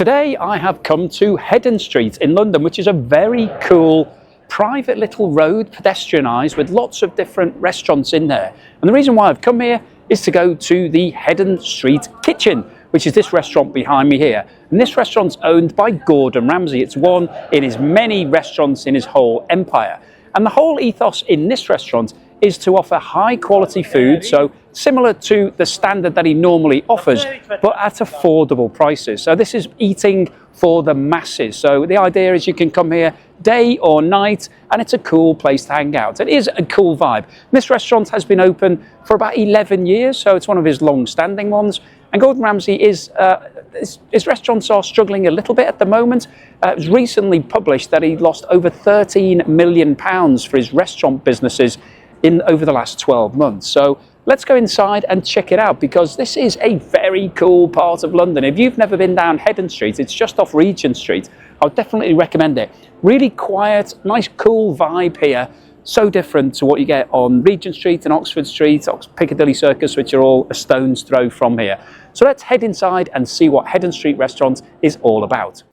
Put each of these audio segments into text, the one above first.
Today I have come to Heddon Street in London, which is a very cool private little road, pedestrianised, with lots of different restaurants in there. And the reason why I've come here is to go to the Heddon Street Kitchen, which is this restaurant behind me here. And this restaurant's owned by Gordon Ramsay. It's one in his many restaurants in his whole empire. And the whole ethos in this restaurant is to offer high quality food, so similar to the standard that he normally offers, but at affordable prices. So this is eating for the masses. So the idea is you can come here day or night, and it's a cool place to hang out. It is a cool vibe. This restaurant has been open for about 11 years, so it's one of his long-standing ones. And Gordon Ramsay his restaurants are struggling a little bit at the moment. It was recently published that he lost over £13 million for his restaurant businesses over the last 12 months. So let's go inside and check it out, because this is a very cool part of London. If you've never been down Heddon Street, it's just off Regent Street. I would definitely recommend it. Really quiet, nice cool vibe here. So different to what you get on Regent Street and Oxford Street, Piccadilly Circus, which are all a stone's throw from here. So let's head inside and see what Heddon Street Restaurant is all about.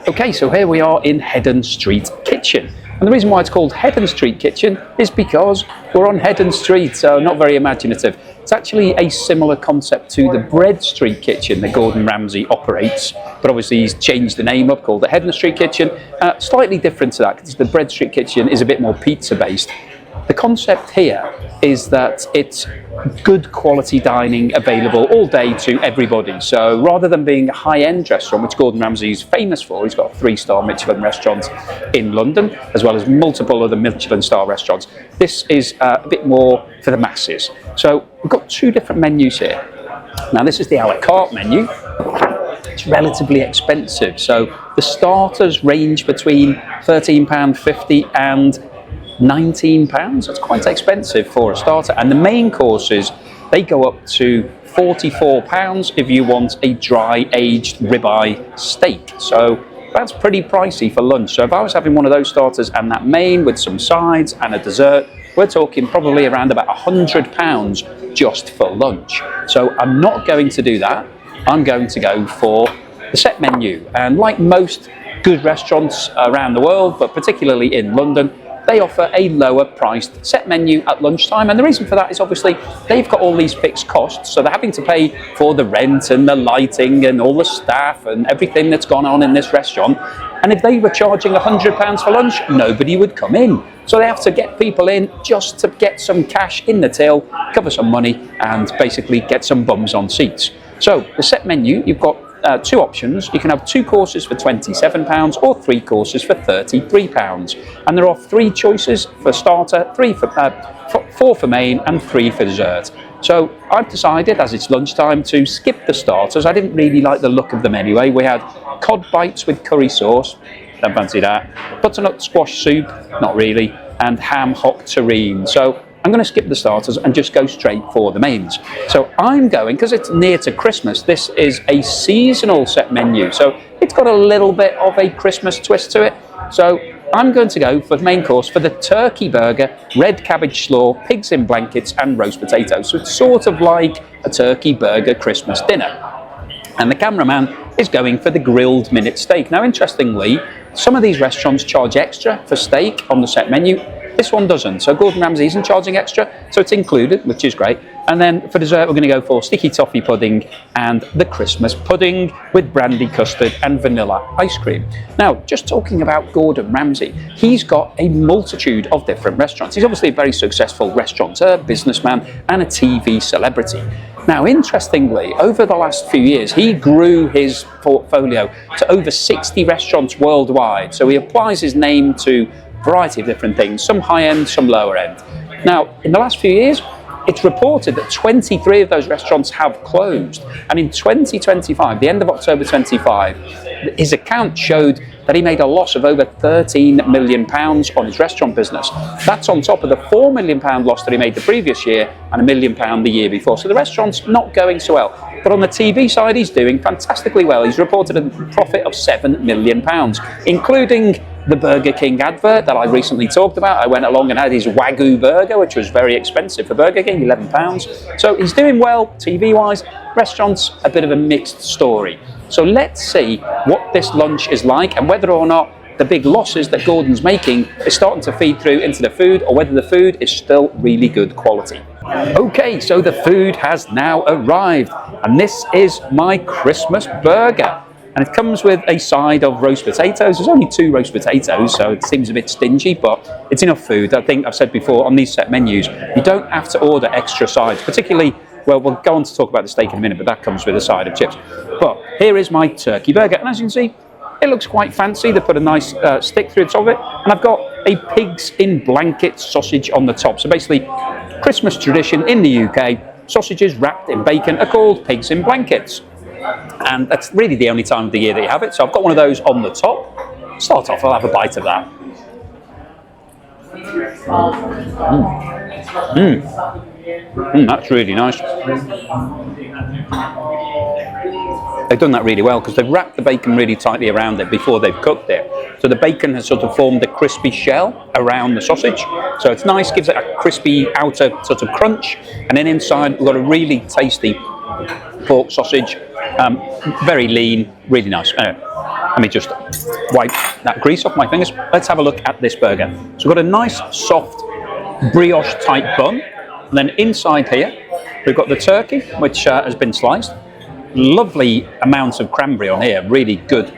Okay, so here we are in Heddon Street Kitchen. And the reason why it's called Heddon Street Kitchen is because we're on Heddon Street, so not very imaginative. It's actually a similar concept to the Bread Street Kitchen that Gordon Ramsay operates, but obviously he's changed the name up, called the Heddon Street Kitchen. Slightly different to that, because the Bread Street Kitchen is a bit more pizza based. The concept here is that it's good quality dining available all day to everybody. So rather than being a high-end restaurant, which Gordon Ramsay is famous for, he's got a 3-star Michelin restaurant in London, as well as multiple other Michelin star restaurants. This is a bit more for the masses. So we've got 2 different menus here. Now this is the a la carte menu. It's relatively expensive. So the starters range between £13.50 and £19. That's quite expensive for a starter. And the main courses, they go up to £44 if you want a dry aged ribeye steak. So that's pretty pricey for lunch. So if I was having one of those starters and that main with some sides and a dessert, we're talking probably around about £100 just for lunch. So I'm not going to do that. I'm going to go for the set menu. And like most good restaurants around the world, but particularly in London, they offer a lower priced set menu at lunchtime. And the reason for that is obviously they've got all these fixed costs. So they're having to pay for the rent and the lighting and all the staff and everything that's gone on in this restaurant. And if they were charging £100 for lunch, nobody would come in. So they have to get people in just to get some cash in the till, cover some money, and basically get some bums on seats. So the set menu, you've got 2 options. You can have 2 courses for £27 or 3 courses for £33. And there are 3 choices for starter, 4 for main and 3 for dessert. So I've decided, as it's lunchtime, to skip the starters. I didn't really like the look of them anyway. We had cod bites with curry sauce, don't fancy that. Butternut squash soup, not really. And ham hock terrine. So I'm going to skip the starters and just go straight for the mains. So I'm going, because it's near to Christmas, this is a seasonal set menu. So it's got a little bit of a Christmas twist to it. So I'm going to go for the main course for the turkey burger, red cabbage slaw, pigs in blankets and roast potatoes. So it's sort of like a turkey burger Christmas dinner. And the cameraman is going for the grilled minute steak. Now interestingly, some of these restaurants charge extra for steak on the set menu. This one doesn't. So Gordon Ramsay isn't charging extra, so it's included, which is great. And then for dessert, we're going to go for sticky toffee pudding and the Christmas pudding with brandy custard and vanilla ice cream. Now, just talking about Gordon Ramsay, he's got a multitude of different restaurants. He's obviously a very successful restaurateur, businessman, and a TV celebrity. Now, interestingly, over the last few years, he grew his portfolio to over 60 restaurants worldwide. So he applies his name to variety of different things, some high-end, some lower-end. Now, in the last few years, it's reported that 23 of those restaurants have closed. And in 2025, the end of October 25, his account showed that he made a loss of over £13 million on his restaurant business. That's on top of the £4 million loss that he made the previous year and £1 million the year before. So the restaurant's not going so well. But on the TV side, he's doing fantastically well. He's reported a profit of £7 million, including the Burger King advert that I recently talked about. I went along and had his Wagyu burger, which was very expensive for Burger King, £11. So he's doing well TV-wise. Restaurants, a bit of a mixed story. So let's see what this lunch is like and whether or not the big losses that Gordon's making is starting to feed through into the food, or whether the food is still really good quality. Okay, so the food has now arrived, and this is my Christmas burger. And it comes with a side of roast potatoes. There's only 2 roast potatoes, so it seems a bit stingy, but it's enough food. I think I've said before, on these set menus, you don't have to order extra sides, particularly, well, we'll go on to talk about the steak in a minute, but that comes with a side of chips. But here is my turkey burger, and as you can see, it looks quite fancy. They put a nice stick through the top of it, and I've got a pigs in blanket sausage on the top. So basically, Christmas tradition in the UK, sausages wrapped in bacon are called pigs in blankets. And that's really the only time of the year that you have it. So I've got one of those on the top. Start off, I'll have a bite of that. That's really nice. They've done that really well because they've wrapped the bacon really tightly around it before they've cooked it. So the bacon has sort of formed a crispy shell around the sausage. So it's nice, gives it a crispy outer sort of crunch. And then inside we've got a really tasty pork sausage. Very lean, really nice. Let me just wipe that grease off my fingers. Let's have a look at this burger. So we've got a nice soft brioche type bun. And then inside here, we've got the turkey, which has been sliced. Lovely amounts of cranberry on here, really good.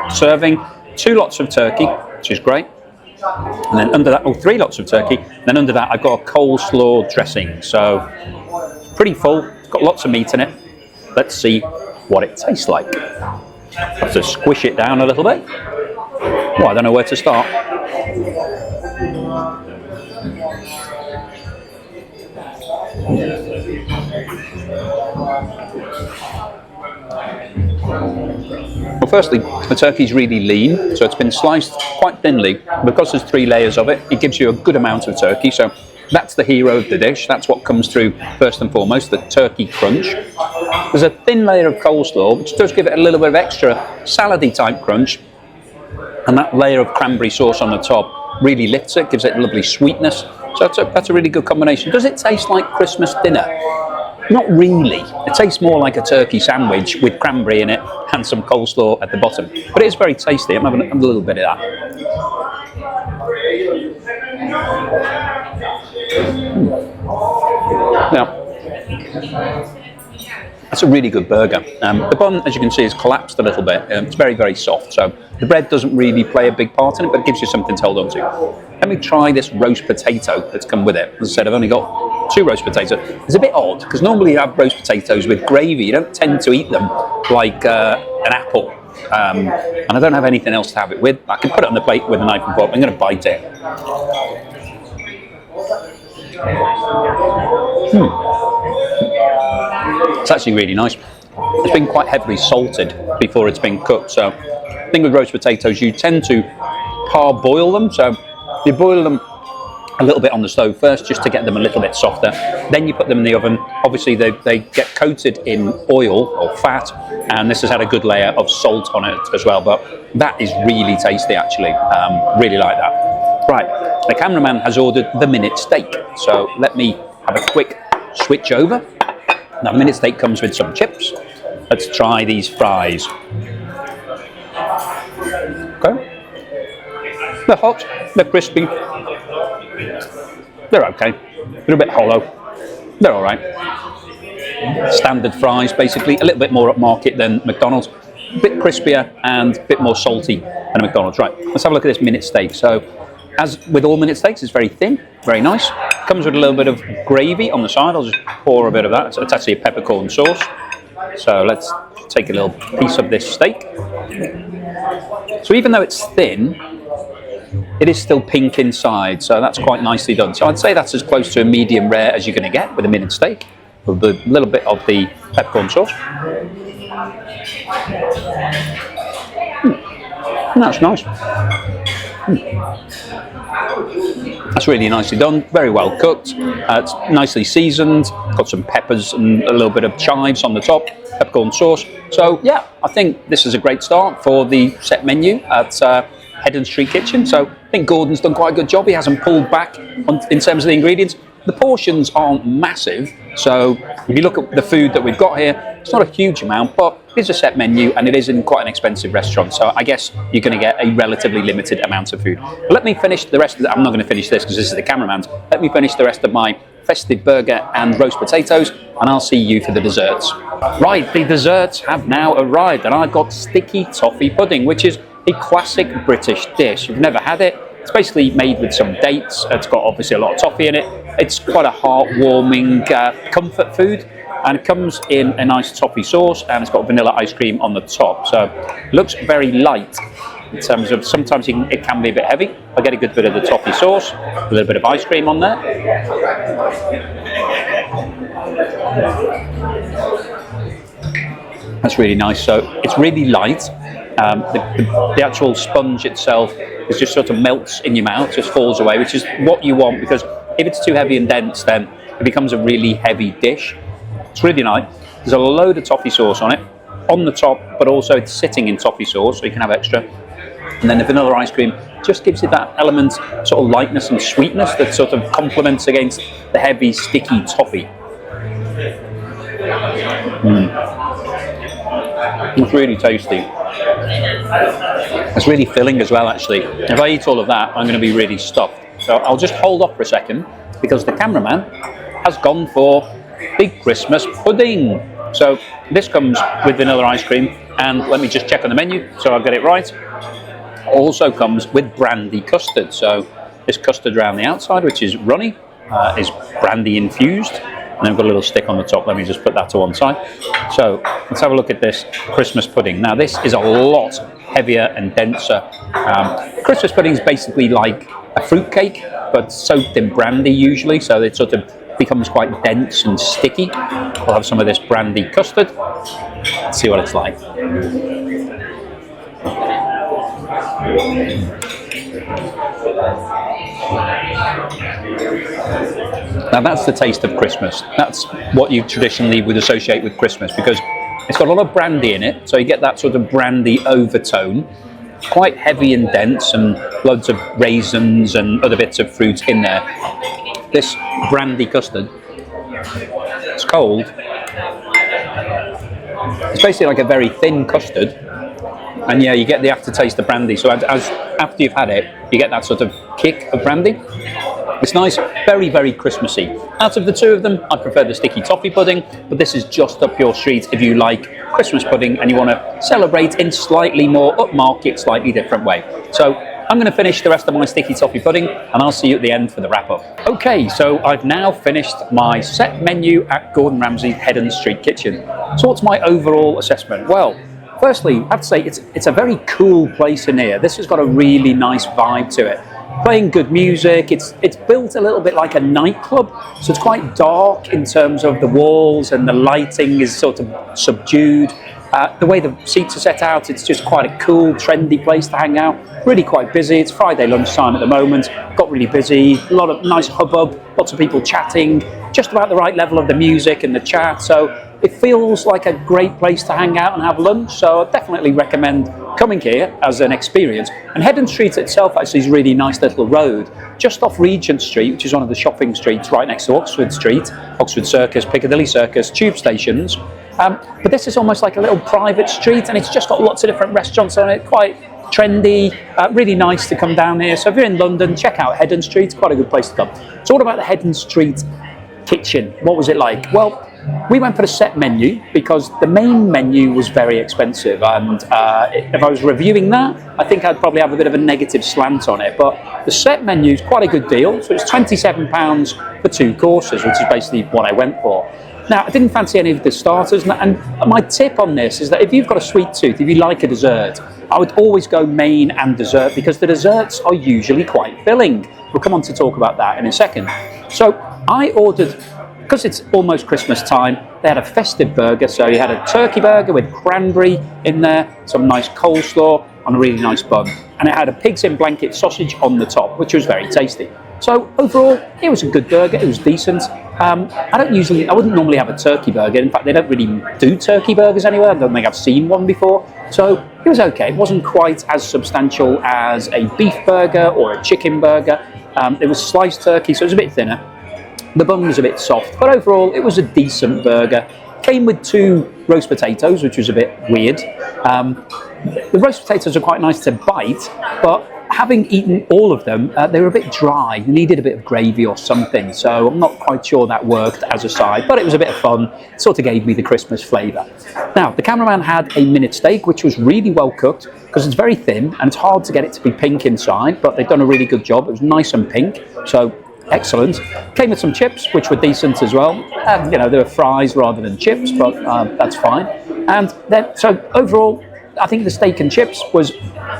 Serving 2 lots of turkey, which is great. And then under that, 3 lots of turkey. Then under that, I've got a coleslaw dressing. So pretty full, it's got lots of meat in it. Let's see what it tastes like. Have to squish it down a little bit. Well, I don't know where to start. Well, firstly, the turkey's really lean, so it's been sliced quite thinly. Because there's 3 layers of it, it gives you a good amount of turkey. So that's the hero of the dish. That's what comes through first and foremost, the turkey crunch. There's a thin layer of coleslaw, which does give it a little bit of extra salady type crunch. And that layer of cranberry sauce on the top really lifts it, gives it a lovely sweetness. So that's a really good combination. Does it taste like Christmas dinner? Not really. It tastes more like a turkey sandwich with cranberry in it and some coleslaw at the bottom. But it is very tasty. I'm having a little bit of that. Now, that's a really good burger. The bun, as you can see, is collapsed a little bit. It's very, very soft. So the bread doesn't really play a big part in it, but it gives you something to hold on to. Let me try this roast potato that's come with it. As I said, I've only got 2 roast potatoes. It's a bit odd, because normally you have roast potatoes with gravy. You don't tend to eat them like an apple. And I don't have anything else to have it with. I can put it on the plate with a knife and fork. I'm going to bite it. It's actually really nice. It's been quite heavily salted before it's been cooked. So the thing with roast potatoes, you tend to parboil them. So you boil them a little bit on the stove first, just to get them a little bit softer. Then you put them in the oven. Obviously, they get coated in oil or fat, and this has had a good layer of salt on it as well. But that is really tasty, actually. Really like that. Right, the cameraman has ordered the minute steak. So let me have a quick switch over. Now, the minute steak comes with some chips. Let's try these fries. Okay. They're hot, they're crispy. They're okay. They're a bit hollow. They're all right. Standard fries, basically. A little bit more upmarket than McDonald's. A bit crispier and a bit more salty than McDonald's. Right, let's have a look at this minute steak. So, as with all minute steaks, it's very thin, very nice. Comes with a little bit of gravy on the side. I'll just pour a bit of that. So it's actually a peppercorn sauce. So let's take a little piece of this steak. So even though it's thin, it is still pink inside, so that's quite nicely done. So I'd say that's as close to a medium rare as you're going to get with a minute steak, with a little bit of the peppercorn sauce. That's nice. That's really nicely done, very well cooked. It's nicely seasoned, got some peppers and a little bit of chives on the top, peppercorn sauce. So yeah, I think this is a great start for the set menu at Heddon Street Kitchen. So I think Gordon's done quite a good job. He hasn't pulled back in terms of the ingredients. The portions aren't massive, so if you look at the food that we've got here, it's not a huge amount, but it is a set menu and it is in quite an expensive restaurant, so I guess you're going to get a relatively limited amount of food. But let me finish the rest of I'm not going to finish this because this is the cameraman's. Let me finish the rest of my festive burger and roast potatoes, and I'll see you for the desserts. Right, the desserts have now arrived, and I've got sticky toffee pudding, which is a classic British dish. You've never had it. It's basically made with some dates. It's got obviously a lot of toffee in it. It's quite a heartwarming comfort food, and it comes in a nice toffee sauce, and it's got vanilla ice cream on the top. So it looks very light in terms of, sometimes it can be a bit heavy. I get a good bit of the toffee sauce, a little bit of ice cream on there. That's really nice. So it's really light. The actual sponge itself is just sort of melts in your mouth, just falls away, which is what you want, because if it's too heavy and dense, then it becomes a really heavy dish. It's really nice. There's a load of toffee sauce on it, on the top, but also it's sitting in toffee sauce, so you can have extra. And then the vanilla ice cream just gives it that element, sort of lightness and sweetness that sort of complements against the heavy, sticky toffee. It's really tasty. It's really filling as well, actually. If I eat all of that, I'm going to be really stuffed. So I'll just hold off for a second, because the cameraman has gone for big Christmas pudding. So this comes with vanilla ice cream, and let me just check on the menu so I'll get it right. Also comes with brandy custard. So this custard around the outside, which is runny, is brandy infused. And then we've got a little stick on the top. Let me just put that to one side. So let's have a look at this Christmas pudding. Now this is a lot heavier and denser. Christmas pudding is basically like a fruit cake, but soaked in brandy usually, so it sort of becomes quite dense and sticky. We'll have some of this brandy custard. Let's see what it's like. Now that's the taste of Christmas. That's what you traditionally would associate with Christmas, because it's got a lot of brandy in it, so you get that sort of brandy overtone. Quite heavy and dense, and loads of raisins and other bits of fruit in there. This brandy custard, it's cold. It's basically like a very thin custard, and yeah, you get the aftertaste of brandy. So as after you've had it, you get that sort of kick of brandy. It's nice, very, very Christmassy. Out of the two of them, I prefer the sticky toffee pudding, but this is just up your street if you like Christmas pudding and you want to celebrate in slightly more upmarket, slightly different way. So I'm going to finish the rest of my sticky toffee pudding, and I'll see you at the end for the wrap up. Okay, so I've now finished my set menu at Gordon Ramsay Heddon Street Kitchen. So what's my overall assessment? Well, firstly, I have to say it's a very cool place in here. This has got a really nice vibe to it. Playing good music. It's built a little bit like a nightclub, so it's quite dark in terms of the walls, and the lighting is sort of subdued. The way the seats are set out, it's just quite a cool, trendy place to hang out. Really quite busy. It's Friday lunchtime at the moment. Got really busy. A lot of nice hubbub, lots of people chatting, just about the right level of the music and the chat. So it feels like a great place to hang out and have lunch. So I definitely recommend coming here as an experience. And Heddon Street itself actually is a really nice little road, just off Regent Street, which is one of the shopping streets right next to Oxford Street, Oxford Circus, Piccadilly Circus, tube stations. But this is almost like a little private street, and it's just got lots of different restaurants on it, quite trendy, really nice to come down here. So if you're in London, check out Heddon Street. It's quite a good place to come. So what about the Heddon Street Kitchen? What was it like? Well, we went for a set menu because the main menu was very expensive, and if I was reviewing that, I think I'd probably have a bit of a negative slant on it. But the set menu is quite a good deal, so it's £27 for 2 courses, which is basically what I went for. Now, I didn't fancy any of the starters, and my tip on this is that if you've got a sweet tooth, if you like a dessert, I would always go main and dessert, because the desserts are usually quite filling. We'll come on to talk about that in a second. So I ordered, because it's almost Christmas time, they had a festive burger. So you had a turkey burger with cranberry in there, some nice coleslaw. on a really nice bun, and it had a pig's in blanket sausage on the top, which was very tasty. So overall, it was a good burger. It was decent. I wouldn't normally have a turkey burger. In fact, they don't really do turkey burgers anywhere. I don't think I've seen one before. So it was okay. It wasn't quite as substantial as a beef burger or a chicken burger. It was sliced turkey, so it was a bit thinner. The bun was a bit soft, but overall, it was a decent burger. Came with 2 roast potatoes, which was a bit weird. The roast potatoes are quite nice to bite, but having eaten all of them, they were a bit dry. They needed a bit of gravy or something, so I'm not quite sure that worked as a side, but it was a bit of fun. It sort of gave me the Christmas flavour. Now, the cameraman had a minute steak, which was really well cooked, because it's very thin, and it's hard to get it to be pink inside, but they've done a really good job. It was nice and pink, so excellent. Came with some chips, which were decent as well. They were fries rather than chips, but that's fine. And then, so overall, I think the steak and chips was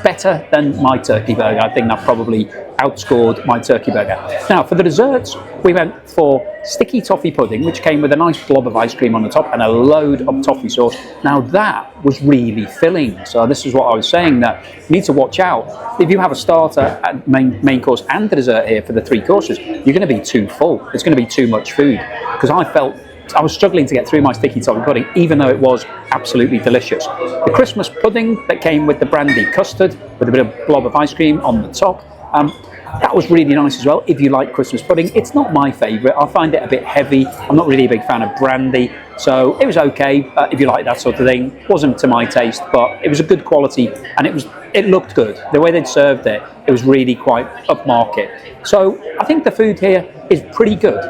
better than my turkey burger. I think that probably outscored my turkey burger. Now, for the desserts, we went for sticky toffee pudding, which came with a nice blob of ice cream on the top and a load of toffee sauce. Now, that was really filling. So this is what I was saying, that you need to watch out. If you have a starter, and main course and the dessert here for the 3 courses, you're going to be too full. It's going to be too much food, because I was struggling to get through my sticky toffee pudding, even though it was absolutely delicious. The Christmas pudding that came with the brandy custard, with a bit of blob of ice cream on the top, that was really nice as well, if you like Christmas pudding. It's not my favourite. I find it a bit heavy. I'm not really a big fan of brandy, so it was okay if you like that sort of thing. Wasn't to my taste, but it was a good quality, and it looked good. The way they'd served it, it was really quite upmarket. So I think the food here is pretty good.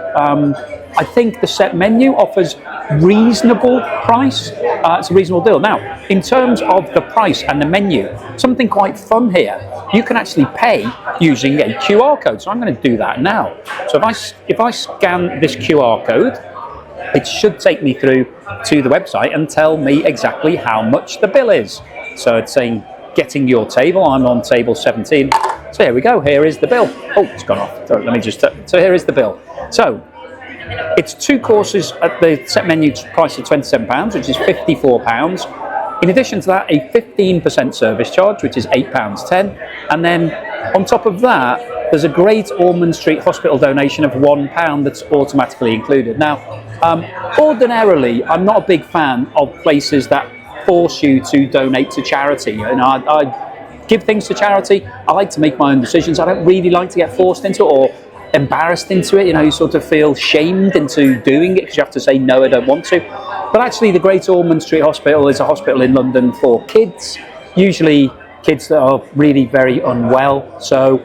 I think the set menu offers reasonable price. It's a reasonable deal. Now, in terms of the price and the menu, something quite fun here. You can actually pay using a QR code. So I'm going to do that now. So if I scan this QR code, it should take me through to the website and tell me exactly how much the bill is. So it's saying getting your table. I'm on table 17. So here we go. Here is the bill. Oh, it's gone off. So let me just. So here is the bill. So it's 2 courses at the set menu price of £27, which is £54. In addition to that, a 15% service charge, which is £8.10. And then on top of that, there's a Great Ormond Street Hospital donation of £1 that's automatically included. Now, ordinarily, I'm not a big fan of places that force you to donate to charity. I give things to charity. I like to make my own decisions. I don't really like to get forced into it or embarrassed into it. You sort of feel shamed into doing it because you have to say, no, I don't want to. But actually, the Great Ormond Street Hospital is a hospital in London for kids, usually kids that are really very unwell. So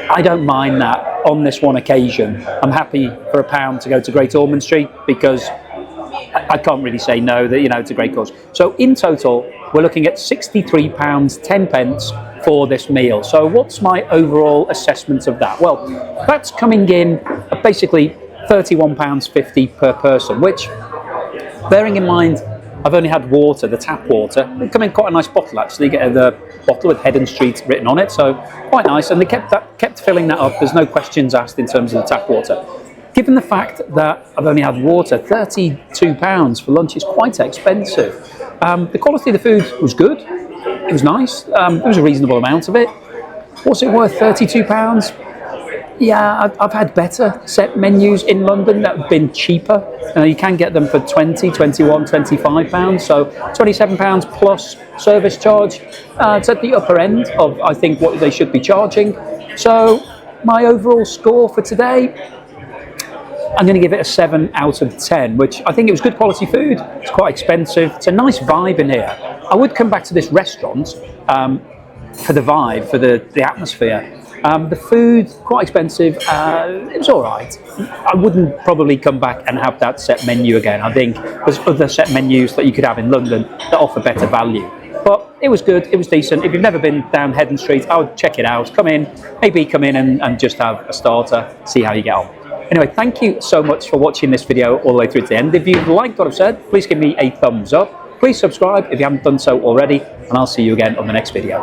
I don't mind that on this one occasion. I'm happy for £1 to go to Great Ormond Street, because I can't really say no, that it's a great cause. So in total, we're looking at £63.10 for this meal. So what's my overall assessment of that? Well, that's coming in at basically £31.50 per person, which, bearing in mind, I've only had water, the tap water. They come in quite a nice bottle, actually. You get the bottle with Heddon Street written on it, so quite nice. And they kept filling that up. There's no questions asked in terms of the tap water. Given the fact that I've only had water, £32 for lunch is quite expensive. The quality of the food was good. It was nice. There was a reasonable amount of it. Was it worth £32? Yeah, I've had better set menus in London that have been cheaper. You can get them for £20, £21, £25. So £27 plus service charge. It's at the upper end of, I think, what they should be charging. So my overall score for today, I'm going to give it a 7 out of 10, which I think it was good quality food. It's quite expensive. It's a nice vibe in here. I would come back to this restaurant for the vibe, for the atmosphere. The food, quite expensive. It was all right. I wouldn't probably come back and have that set menu again. I think there's other set menus that you could have in London that offer better value. But it was good, it was decent. If you've never been down Heddon Street, I would check it out. Come in and just have a starter, see how you get on. Anyway, thank you so much for watching this video all the way through to the end. If you've liked what I've said, please give me a thumbs up. Please subscribe if you haven't done so already, and I'll see you again on the next video.